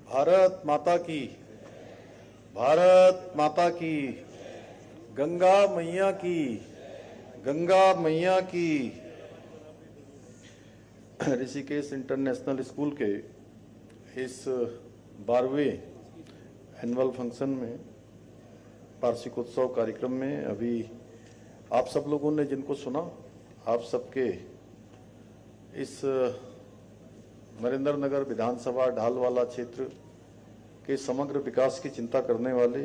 भारत माता की, भारत माता की, गंगा मैया की, गंगा मैया की। ऋषिकेश इंटरनेशनल स्कूल के इस 12वें एनुअल फंक्शन में, वार्षिकोत्सव कार्यक्रम में अभी आप सब लोगों ने जिनको सुना, आप सबके इस नरेंद्र नगर विधानसभा ढालवाला क्षेत्र के समग्र विकास की चिंता करने वाले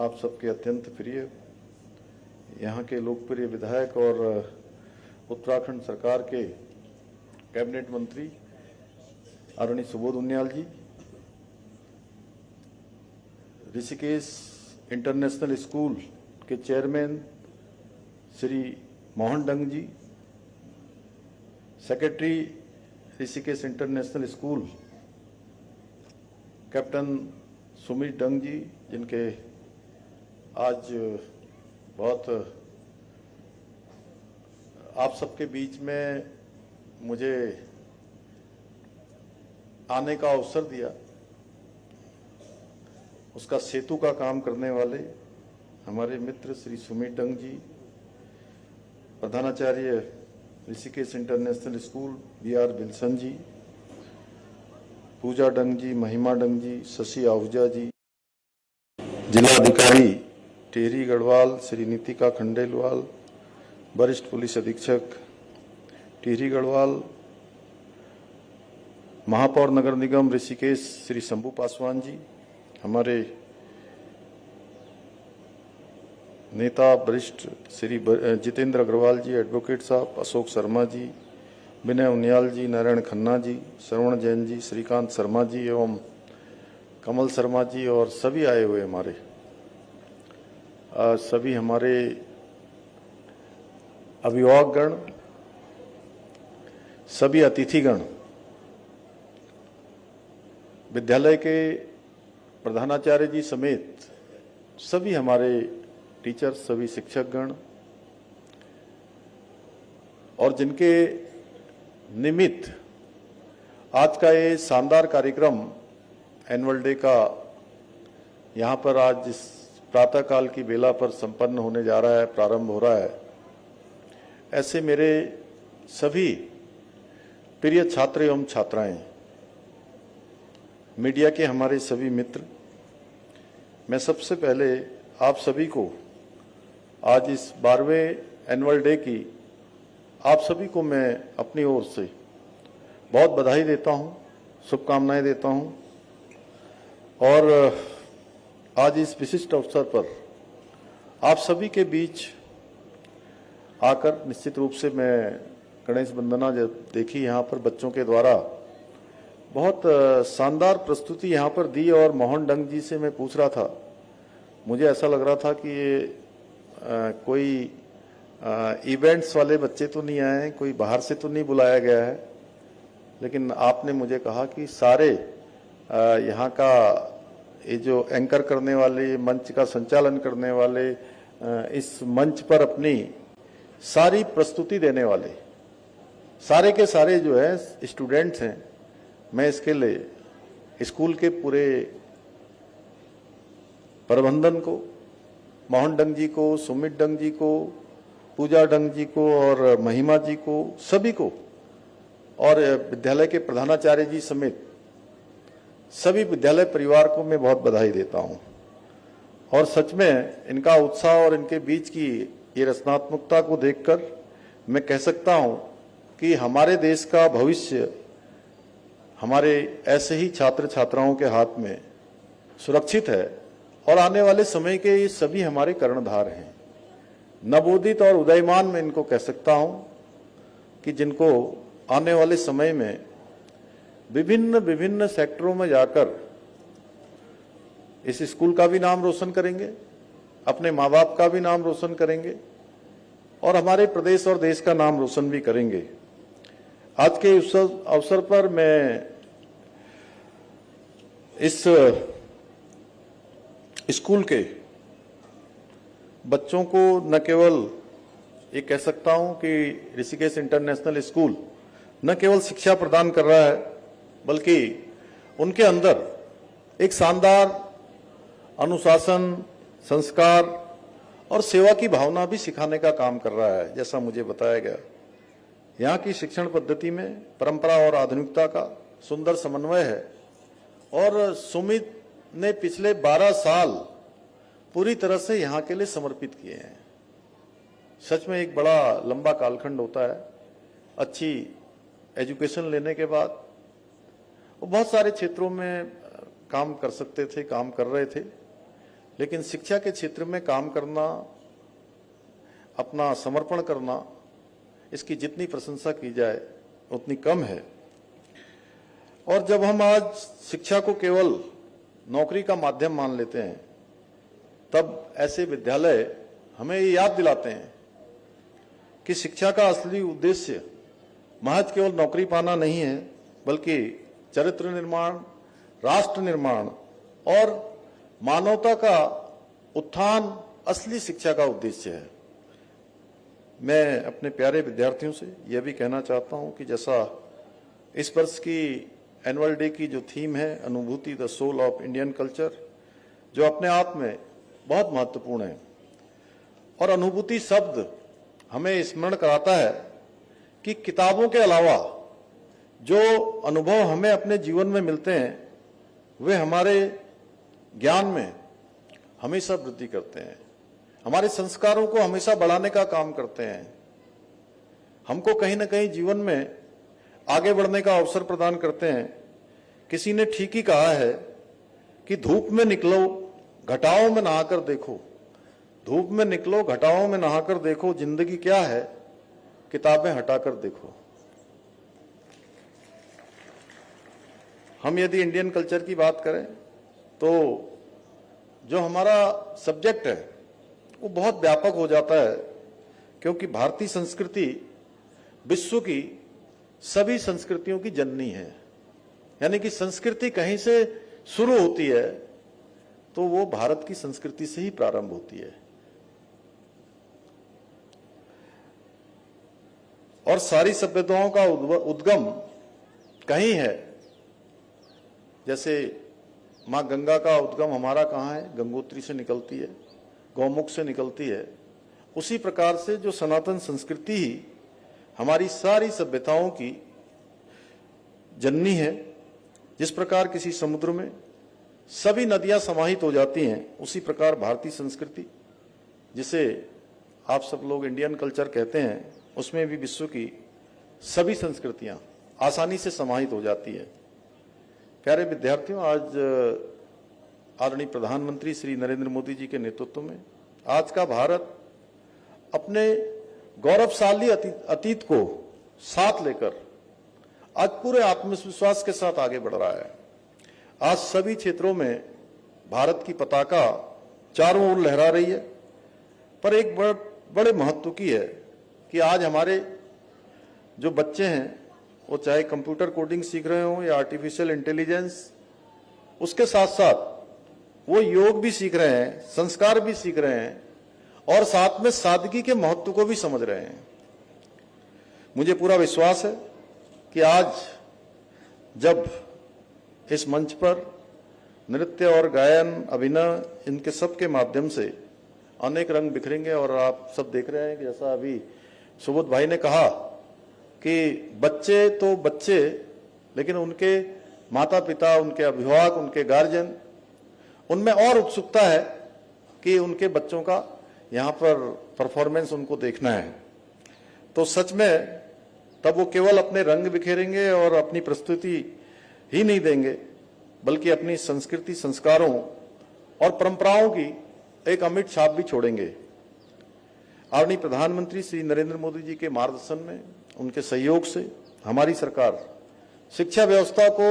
आप सबके अत्यंत प्रिय यहाँ के लोकप्रिय विधायक और उत्तराखंड सरकार के कैबिनेट मंत्री आदरणीय सुबोध उनियाल जी, ऋषिकेश इंटरनेशनल स्कूल के chairman Shri Mohan Dang ji, secretary Rishikesh international school captain Sumit Dang ji, जिनके आज बहुत आप सबके बीच में मुझे आने का अवसर दिया, उसका सेतु का काम करने वाले हमारे मित्र श्री सुमित डंग जी, प्रधानाचार्य Rishikesh international school BR Wilson ji, Puja Dang ji, Mahima Dang जी, शशि आहूजा जी, जिलाधिकारी टिहरी गढ़वाल श्री नीतिका खंडेलवाल, वरिष्ठ पुलिस अधीक्षक टिहरी गढ़वाल, महापौर नगर निगम ऋषिकेश श्री शंभू पासवान जी, हमारे नेता वरिष्ठ श्री जितेंद्र अग्रवाल जी, एडवोकेट साहब अशोक शर्मा जी, विनय उनियाल जी, नारायण खन्ना जी, श्रवण जैन जी, श्रीकांत शर्मा जी एवं कमल शर्मा जी और सभी आए हुए हमारे सभी हमारे अभिभावकगण, सभी अतिथिगण, विद्यालय के प्रधानाचार्य जी समेत सभी हमारे टीचर्स, सभी शिक्षकगण और जिनके निमित्त आज का ये शानदार कार्यक्रम एनुअल डे का यहाँ पर आज इस प्रातःकाल की बेला पर संपन्न होने जा रहा है, प्रारंभ हो रहा है, ऐसे मेरे सभी प्रिय छात्र एवं छात्राएं, मीडिया के हमारे सभी मित्र, मैं सबसे पहले आप सभी को आज इस 12वें एनुअल डे की आप सभी को मैं अपनी ओर से बहुत बधाई देता हूं, शुभकामनाएं देता हूं और आज इस विशिष्ट अवसर पर आप सभी के बीच आकर निश्चित रूप से मैं गणेश वंदना जब देखी यहाँ पर बच्चों के द्वारा बहुत शानदार प्रस्तुति यहाँ पर दी और मोहन डंग जी से मैं पूछ रहा था, मुझे ऐसा लग रहा था कि ये कोई इवेंट्स वाले बच्चे तो नहीं आए, कोई बाहर से तो नहीं बुलाया गया है, लेकिन आपने मुझे कहा कि सारे यहाँ का ये जो एंकर करने वाले, मंच का संचालन करने वाले, इस मंच पर अपनी सारी प्रस्तुति देने वाले सारे के सारे जो है स्टूडेंट्स हैं, मैं इसके लिए स्कूल के पूरे प्रबंधन को, मोहन डंग जी को, सुमित डंग जी को, पूजा डंग जी को और महिमा जी को, सभी को और विद्यालय के प्रधानाचार्य जी समेत सभी विद्यालय परिवार को मैं बहुत बधाई देता हूं और सच में इनका उत्साह और इनके बीच की ये रचनात्मकता को देखकर मैं कह सकता हूं कि हमारे देश का भविष्य हमारे ऐसे ही छात्र छात्राओं के हाथ में सुरक्षित है और आने वाले समय के ये सभी हमारे कर्णधार हैं। नवोदित और उदयमान मैं इनको कह सकता हूं कि जिनको आने वाले समय में विभिन्न विभिन्न सेक्टरों में जाकर इस स्कूल का भी नाम रोशन करेंगे, अपने माँ बाप का भी नाम रोशन करेंगे और हमारे प्रदेश और देश का नाम रोशन भी करेंगे। आज के इस अवसर पर मैं इस स्कूल के बच्चों को न केवल ये कह सकता हूं कि ऋषिकेश इंटरनेशनल स्कूल न केवल शिक्षा प्रदान कर रहा है, बल्कि उनके अंदर एक शानदार अनुशासन, संस्कार और सेवा की भावना भी सिखाने का काम कर रहा है। जैसा मुझे बताया गया, यहाँ की शिक्षण पद्धति में परंपरा और आधुनिकता का सुंदर समन्वय है और सुमित ने पिछले 12 साल पूरी तरह से यहाँ के लिए समर्पित किए हैं। सच में एक बड़ा लंबा कालखंड होता है। अच्छी एजुकेशन लेने के बाद वो बहुत सारे क्षेत्रों में काम कर सकते थे, काम कर रहे थे, लेकिन शिक्षा के क्षेत्र में काम करना, अपना समर्पण करना, इसकी जितनी प्रशंसा की जाए उतनी कम है। और जब हम आज शिक्षा को केवल नौकरी का माध्यम मान लेते हैं, तब ऐसे विद्यालय हमें ये याद दिलाते हैं कि शिक्षा का असली उद्देश्य महज केवल नौकरी पाना नहीं है, बल्कि चरित्र निर्माण, राष्ट्र निर्माण और मानवता का उत्थान असली शिक्षा का उद्देश्य है। मैं अपने प्यारे विद्यार्थियों से यह भी कहना चाहता हूं कि जैसा इस वर्ष की एनुअल डे की जो थीम है, Anubhuti the soul of Indian culture, जो अपने आप में बहुत महत्वपूर्ण है, और अनुभूति शब्द हमें स्मरण कराता है कि किताबों के अलावा जो अनुभव हमें अपने जीवन में मिलते हैं, वे हमारे ज्ञान में हमेशा वृद्धि करते हैं, हमारे संस्कारों को हमेशा बढ़ाने का काम करते हैं, हमको कहीं ना कहीं जीवन में आगे बढ़ने का अवसर प्रदान करते हैं। किसी ने ठीक ही कहा है कि धूप में निकलो, घटाओं में नहाकर देखो। धूप में निकलो, घटाओं में नहाकर देखो, जिंदगी क्या है, किताबें हटाकर देखो। हम यदि इंडियन कल्चर की बात करें तो जो हमारा सब्जेक्ट है वो बहुत व्यापक हो जाता है, क्योंकि भारतीय संस्कृति विश्व की सभी संस्कृतियों की जननी है। यानी कि संस्कृति कहीं से शुरू होती है तो वो भारत की संस्कृति से ही प्रारंभ होती है, और सारी सभ्यताओं का उद्गम कहीं है। जैसे मां गंगा का उद्गम हमारा कहाँ है? गंगोत्री से निकलती है, गौमुख से निकलती है। उसी प्रकार से जो सनातन संस्कृति ही हमारी सारी सभ्यताओं की जननी है। जिस प्रकार किसी समुद्र में सभी नदियां समाहित हो जाती हैं, उसी प्रकार भारतीय संस्कृति, जिसे आप सब लोग इंडियन कल्चर कहते हैं, उसमें भी विश्व की सभी संस्कृतियां आसानी से समाहित हो जाती है। प्यारे विद्यार्थियों, आज आदरणीय प्रधानमंत्री श्री नरेंद्र मोदी जी के नेतृत्व में आज का भारत अपने गौरवशाली अतीत को साथ लेकर आज पूरे आत्मविश्वास के साथ आगे बढ़ रहा है। आज सभी क्षेत्रों में भारत की पताका चारों ओर लहरा रही है, पर एक बड़े महत्व की है कि आज हमारे जो बच्चे हैं, वो चाहे कंप्यूटर कोडिंग सीख रहे हों या आर्टिफिशियल इंटेलिजेंस, उसके साथ साथ वो योग भी सीख रहे हैं, संस्कार भी सीख रहे हैं, और साथ में सादगी के महत्व को भी समझ रहे हैं। मुझे पूरा विश्वास है कि आज जब इस मंच पर नृत्य और गायन, अभिनय, इनके सब के माध्यम से अनेक रंग बिखरेंगे, और आप सब देख रहे हैं कि जैसा अभी सुबोध भाई ने कहा कि बच्चे तो बच्चे, लेकिन उनके माता पिता, उनके अभिभावक, उनके गार्जियन, उनमें और उत्सुकता है कि उनके बच्चों का यहाँ पर परफॉर्मेंस उनको देखना है। तो सच में तब वो केवल अपने रंग बिखेरेंगे और अपनी प्रस्तुति ही नहीं देंगे, बल्कि अपनी संस्कृति, संस्कारों और परंपराओं की एक अमिट छाप भी छोड़ेंगे। आदरणीय प्रधानमंत्री श्री नरेंद्र मोदी जी के मार्गदर्शन में, उनके सहयोग से हमारी सरकार शिक्षा व्यवस्था को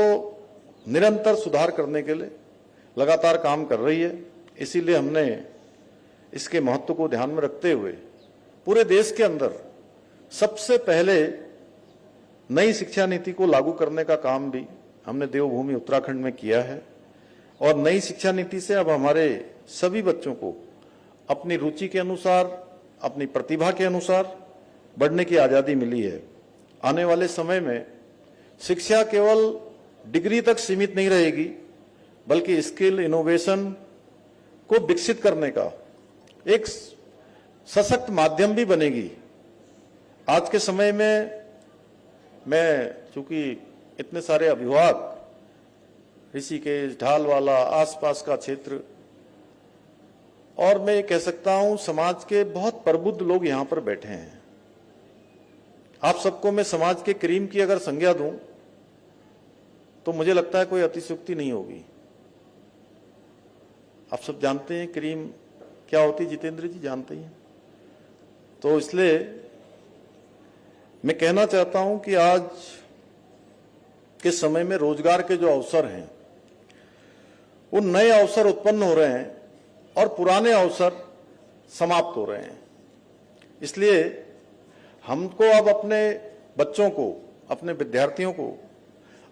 निरंतर सुधार करने के लिए लगातार काम कर रही है। इसीलिए हमने इसके महत्व को ध्यान में रखते हुए पूरे देश के अंदर सबसे पहले नई शिक्षा नीति को लागू करने का काम भी हमने देवभूमि उत्तराखंड में किया है, और नई शिक्षा नीति से अब हमारे सभी बच्चों को अपनी रुचि के अनुसार, अपनी प्रतिभा के अनुसार बढ़ने की आज़ादी मिली है। आने वाले समय में शिक्षा केवल डिग्री तक सीमित नहीं रहेगी, बल्कि स्किल, इनोवेशन को विकसित करने का एक सशक्त माध्यम भी बनेगी। आज के समय में मैं चूंकि इतने सारे अभिभावक, ऋषिकेश, ढालवाला, आसपास का क्षेत्र, और मैं ये कह सकता हूं समाज के बहुत प्रबुद्ध लोग यहां पर बैठे हैं। आप सबको मैं समाज के करीम की अगर संज्ञा दूं तो मुझे लगता है कोई अतिशयोक्ति नहीं होगी। आप सब जानते हैं करीम क्या होती, जितेंद्र जी जानते हैं। तो इसलिए मैं कहना चाहता हूं कि आज के समय में रोजगार के जो अवसर हैं, वो नए अवसर उत्पन्न हो रहे हैं और पुराने अवसर समाप्त हो रहे हैं। इसलिए हमको अब अपने बच्चों को, अपने विद्यार्थियों को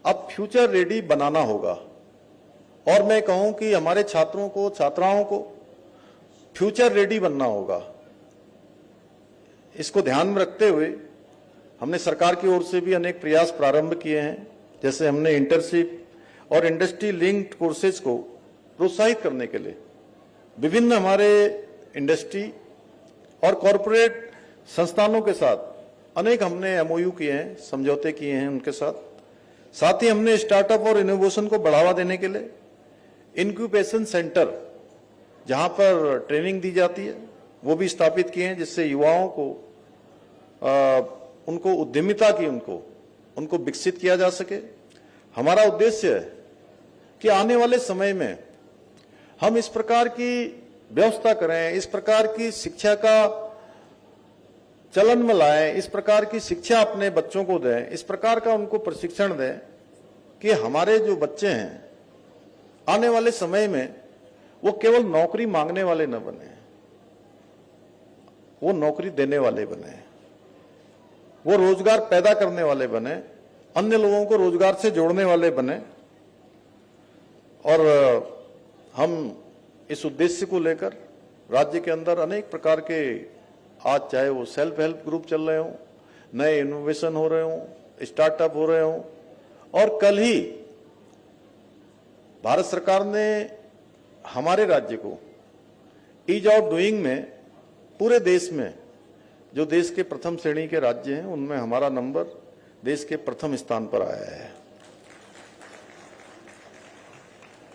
अब फ्यूचर रेडी बनाना होगा। और मैं कहूं कि हमारे छात्रों को, छात्राओं को फ्यूचर रेडी बनना होगा। इसको ध्यान में रखते हुए हमने सरकार की ओर से भी अनेक प्रयास प्रारंभ किए हैं। जैसे हमने इंटर्नशिप और इंडस्ट्री लिंक्ड कोर्सेज को प्रोत्साहित करने के लिए विभिन्न हमारे इंडस्ट्री और कॉरपोरेट संस्थानों के साथ अनेक हमने एमओयू किए हैं, समझौते किए हैं उनके साथ। साथ ही हमने स्टार्टअप और इनोवेशन को बढ़ावा देने के लिए इंक्यूबेशन सेंटर, जहां पर ट्रेनिंग दी जाती है, वो भी स्थापित किए हैं, जिससे युवाओं को उनको उद्यमिता की उनको विकसित किया जा सके। हमारा उद्देश्य है कि आने वाले समय में हम इस प्रकार की व्यवस्था करें, इस प्रकार की शिक्षा का चलन में लाएं, इस प्रकार की शिक्षा अपने बच्चों को दें, इस प्रकार का उनको प्रशिक्षण दें कि हमारे जो बच्चे हैं आने वाले समय में वो केवल नौकरी मांगने वाले न बने, वो नौकरी देने वाले बने, वो रोजगार पैदा करने वाले बने, अन्य लोगों को रोजगार से जोड़ने वाले बने। और हम इस उद्देश्य को लेकर राज्य के अंदर अनेक प्रकार के, आज चाहे वो सेल्फ हेल्प ग्रुप चल रहे हों, नए इनोवेशन हो रहे हों, स्टार्टअप हो रहे हों, और कल ही भारत सरकार ने हमारे राज्य को ईज ऑफ डूइंग में पूरे देश में जो देश के प्रथम श्रेणी के राज्य हैं उनमें हमारा नंबर देश के प्रथम स्थान पर आया है।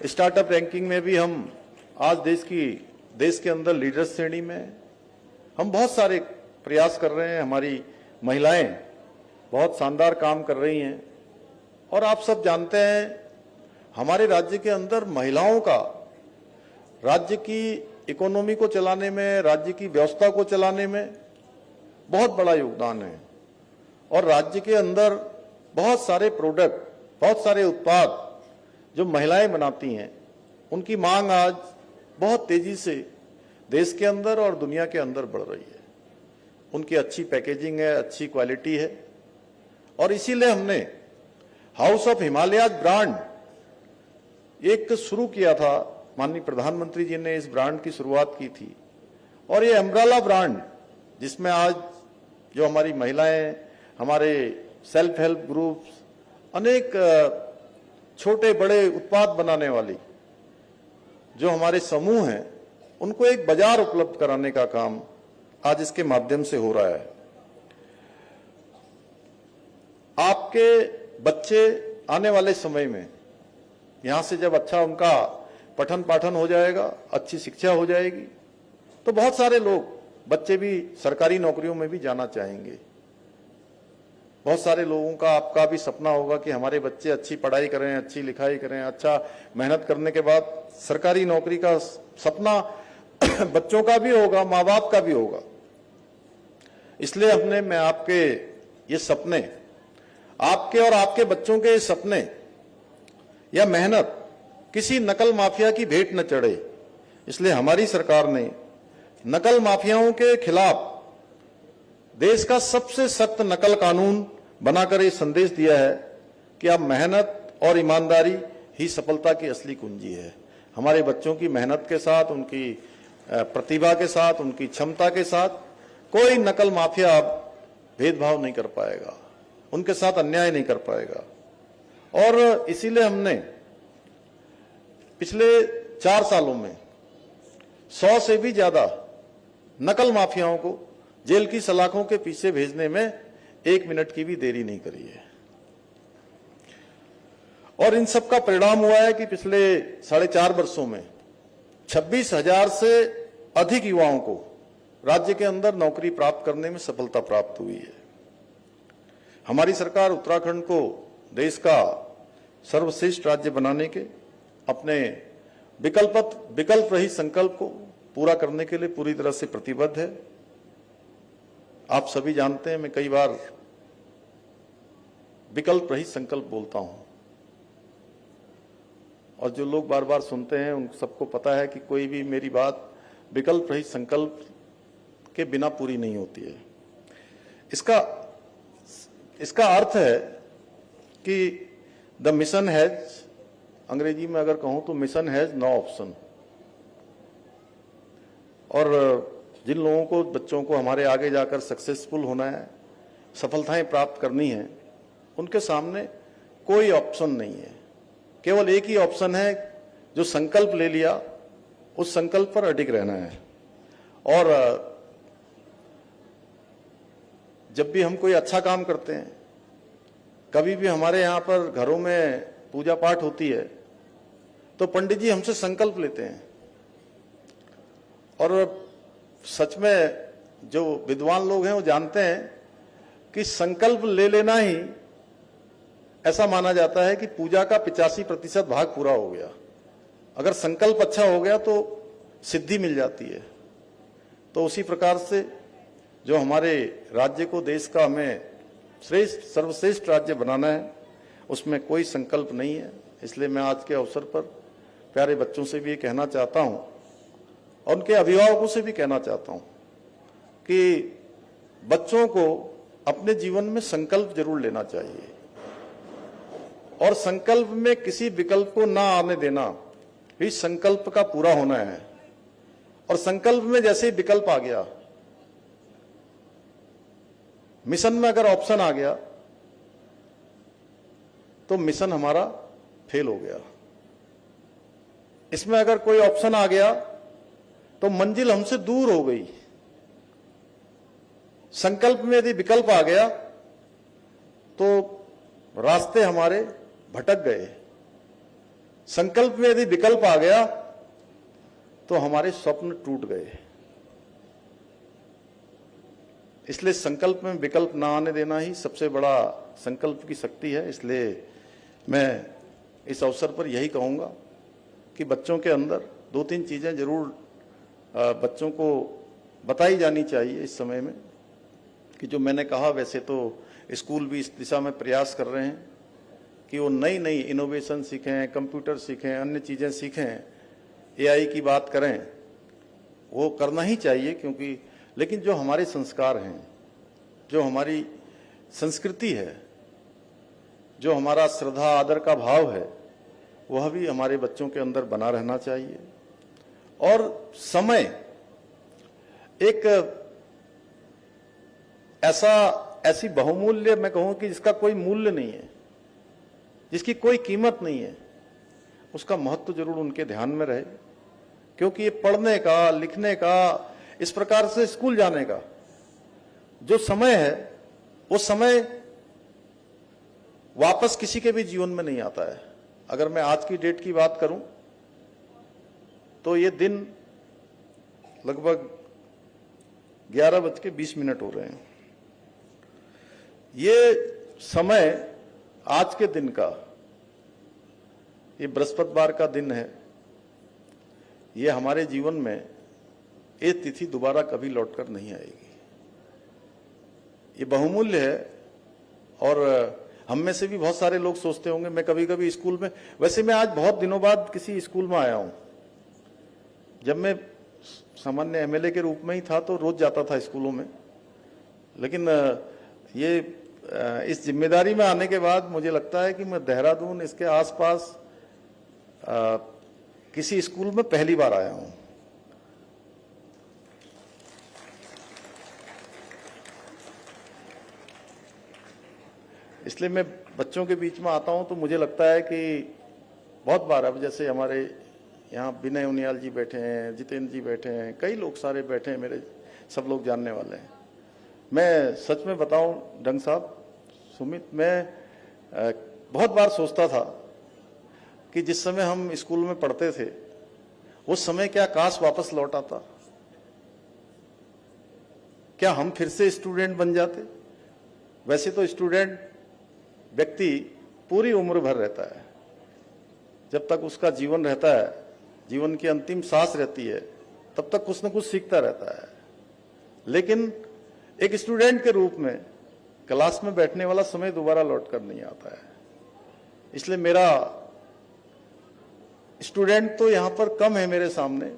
स्टार्टअप रैंकिंग में भी हम आज देश के अंदर लीडर श्रेणी में हम बहुत सारे प्रयास कर रहे हैं। हमारी महिलाएं बहुत शानदार काम कर रही हैं। और आप सब जानते हैं हमारे राज्य के अंदर महिलाओं का राज्य की इकोनॉमी को चलाने में, राज्य की व्यवस्था को चलाने में बहुत बड़ा योगदान है। और राज्य के अंदर बहुत सारे प्रोडक्ट, बहुत सारे उत्पाद जो महिलाएं बनाती हैं, उनकी मांग आज बहुत तेजी से देश के अंदर और दुनिया के अंदर बढ़ रही है। उनकी अच्छी पैकेजिंग है, अच्छी क्वालिटी है। और इसीलिए हमने हाउस ऑफ हिमालयाज ब्रांड एक शुरू किया था। माननीय प्रधानमंत्री जी ने इस ब्रांड की शुरुआत की थी। और ये अम्ब्रेला ब्रांड, जिसमें आज जो हमारी महिलाएं, हमारे सेल्फ हेल्प ग्रुप्स, अनेक छोटे बड़े उत्पाद बनाने वाली जो हमारे समूह हैं, उनको एक बाजार उपलब्ध कराने का काम आज इसके माध्यम से हो रहा है। आपके बच्चे आने वाले समय में यहां से जब अच्छा उनका पठन पाठन हो जाएगा, अच्छी शिक्षा हो जाएगी, तो बहुत सारे लोग, बच्चे भी सरकारी नौकरियों में भी जाना चाहेंगे। बहुत सारे लोगों का, आपका भी सपना होगा कि हमारे बच्चे अच्छी पढ़ाई करें, अच्छी लिखाई करें, अच्छा मेहनत करने के बाद सरकारी नौकरी का सपना बच्चों का भी होगा, माँ बाप का भी होगा। इसलिए मैं आपके ये सपने, आपके और आपके बच्चों के सपने या मेहनत किसी नकल माफिया की भेंट न चढ़े, इसलिए हमारी सरकार ने नकल माफियाओं के खिलाफ देश का सबसे सख्त नकल कानून बनाकर ये संदेश दिया है कि अब मेहनत और ईमानदारी ही सफलता की असली कुंजी है। हमारे बच्चों की मेहनत के साथ, उनकी प्रतिभा के साथ, उनकी क्षमता के साथ कोई नकल माफिया भेदभाव नहीं कर पाएगा, उनके साथ अन्याय नहीं कर पाएगा। और इसीलिए हमने पिछले 4 सालों में 100 से भी ज्यादा नकल माफियाओं को जेल की सलाखों के पीछे भेजने में 1 मिनट की भी देरी नहीं करी है। और इन सब का परिणाम हुआ है कि पिछले 4.5 वर्षों में 26,000 से अधिक युवाओं को राज्य के अंदर नौकरी प्राप्त करने में सफलता प्राप्त हुई है। हमारी सरकार उत्तराखंड को देश का सर्वश्रेष्ठ राज्य बनाने के अपने विकल्प रहित संकल्प को पूरा करने के लिए पूरी तरह से प्रतिबद्ध है। आप सभी जानते हैं, मैं कई बार विकल्प रहित संकल्प बोलता हूं, और जो लोग बार बार सुनते हैं उन सबको पता है कि कोई भी मेरी बात विकल्प रहित संकल्प के बिना पूरी नहीं होती है। इसका अर्थ है कि द मिशन हैज, अंग्रेजी में अगर कहूं तो मिशन हैज नो ऑप्शन। और जिन लोगों को, बच्चों को हमारे आगे जाकर सक्सेसफुल होना है, सफलताएं प्राप्त करनी है, उनके सामने कोई ऑप्शन नहीं है। केवल एक ही ऑप्शन है, जो संकल्प ले लिया उस संकल्प पर अडिग रहना है। और जब भी हम कोई अच्छा काम करते हैं, कभी भी हमारे यहाँ पर घरों में पूजा पाठ होती है, तो पंडित जी हमसे संकल्प लेते हैं। और सच में जो विद्वान लोग हैं वो जानते हैं कि संकल्प ले लेना ही ऐसा माना जाता है कि पूजा का 85% भाग पूरा हो गया। अगर संकल्प अच्छा हो गया तो सिद्धि मिल जाती है। तो उसी प्रकार से जो हमारे राज्य को, देश का हमें सर्वश्रेष्ठ राज्य बनाना है, उसमें कोई संकल्प नहीं है। इसलिए मैं आज के अवसर पर प्यारे बच्चों से भी ये कहना चाहता हूं, और उनके अभिभावकों से भी कहना चाहता हूं कि बच्चों को अपने जीवन में संकल्प जरूर लेना चाहिए, और संकल्प में किसी विकल्प को ना आने देना भी संकल्प का पूरा होना है। और संकल्प में जैसे ही विकल्प आ गया, मिशन में अगर ऑप्शन आ गया, तो मिशन हमारा फेल हो गया। इसमें अगर कोई ऑप्शन आ गया तो मंजिल हमसे दूर हो गई। संकल्प में यदि विकल्प आ गया तो रास्ते हमारे भटक गए। संकल्प में यदि विकल्प आ गया तो हमारे स्वप्न टूट गए। इसलिए संकल्प में विकल्प ना आने देना ही सबसे बड़ा संकल्प की शक्ति है। इसलिए मैं इस अवसर पर यही कहूंगा कि बच्चों के अंदर 2-3 चीजें जरूर बच्चों को बताई जानी चाहिए इस समय में, कि जो मैंने कहा, वैसे तो स्कूल भी इस दिशा में प्रयास कर रहे हैं कि वो नई नई इनोवेशन सीखें, कंप्यूटर सीखें, अन्य चीजें सीखें, एआई की बात करें, वो करना ही चाहिए। क्योंकि लेकिन जो हमारे संस्कार हैं, जो हमारी संस्कृति है, जो हमारा श्रद्धा आदर का भाव है, वह भी हमारे बच्चों के अंदर बना रहना चाहिए। और समय एक ऐसी बहुमूल्य, मैं कहूं कि जिसका कोई मूल्य नहीं है, जिसकी कोई कीमत नहीं है, उसका महत्व जरूर उनके ध्यान में रहे। क्योंकि ये पढ़ने का, लिखने का, इस प्रकार से स्कूल जाने का जो समय है, वो समय वापस किसी के भी जीवन में नहीं आता है। अगर मैं आज की डेट की बात करूं तो ये दिन लगभग 11:20 हो रहे हैं। ये समय आज के दिन का, ये बृहस्पतिवार का दिन है, ये हमारे जीवन में ये तिथि दोबारा कभी लौटकर नहीं आएगी। ये बहुमूल्य है। और हम में से भी बहुत सारे लोग सोचते होंगे, मैं कभी कभी स्कूल में, वैसे मैं आज बहुत दिनों बाद किसी स्कूल में आया हूं। जब मैं सामान्य एमएलए के रूप में ही था तो रोज जाता था स्कूलों में, लेकिन ये इस जिम्मेदारी में आने के बाद मुझे लगता है कि मैं देहरादून, इसके आसपास किसी स्कूल में पहली बार आया हूं। इसलिए मैं बच्चों के बीच में आता हूं तो मुझे लगता है कि बहुत बार, अब जैसे हमारे यहाँ विनय उनियाल जी बैठे हैं, जितेंद्र जी बैठे हैं, कई लोग सारे बैठे हैं, मेरे सब लोग जानने वाले हैं। मैं सच में बताऊं डंग साहब, सुमित, मैं बहुत बार सोचता था कि जिस समय हम स्कूल में पढ़ते थे उस समय क्या काश वापस लौट आता, क्या हम फिर से स्टूडेंट बन जाते। वैसे तो स्टूडेंट व्यक्ति पूरी उम्र भर रहता है, जब तक उसका जीवन रहता है, जीवन की अंतिम सांस रहती है, तब तक कुछ न कुछ सीखता रहता है। लेकिन एक स्टूडेंट के रूप में क्लास में बैठने वाला समय दोबारा लौट कर नहीं आता है। इसलिए मेरा स्टूडेंट तो यहां पर कम है मेरे सामने,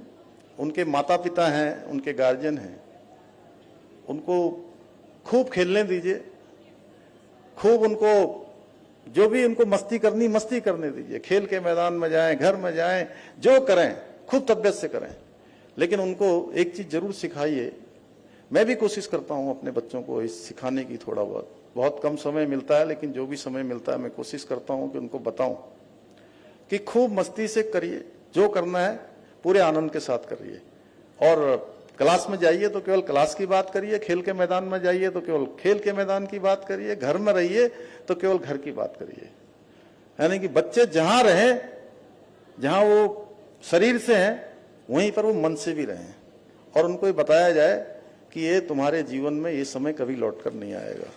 उनके माता पिता हैं, उनके गार्जियन हैं, उनको खूब खेलने दीजिए, खूब उनको जो भी उनको मस्ती करनी मस्ती करने दीजिए, खेल के मैदान में जाएं, घर में जाएं, जो करें खूब तबियत से करें, लेकिन उनको एक चीज जरूर सिखाइए। मैं भी कोशिश करता हूं अपने बच्चों को इस सिखाने की, थोड़ा बहुत कम समय मिलता है, लेकिन जो भी समय मिलता है मैं कोशिश करता हूं कि उनको बताऊं कि खूब मस्ती से करिए, जो करना है पूरे आनंद के साथ करिए, और क्लास में जाइए तो केवल क्लास की बात करिए, खेल के मैदान में जाइए तो केवल खेल के मैदान की बात करिए, घर में रहिए तो केवल घर की बात करिए। यानी कि बच्चे जहां रहें, जहां वो शरीर से हैं, वहीं पर वो मन से भी रहें, और उनको ये बताया जाए कि ये तुम्हारे जीवन में ये समय कभी लौट कर नहीं आएगा।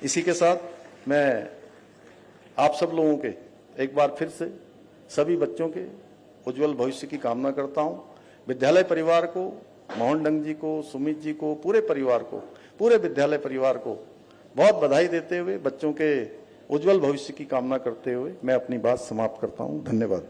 इसी के साथ मैं आप सब लोगों के एक बार फिर से सभी बच्चों के उज्जवल भविष्य की कामना करता हूं। विद्यालय परिवार को, मोहन डंग जी को, सुमित जी को, पूरे परिवार को, पूरे विद्यालय परिवार को बहुत बधाई देते हुए, बच्चों के उज्जवल भविष्य की कामना करते हुए मैं अपनी बात समाप्त करता हूं। धन्यवाद।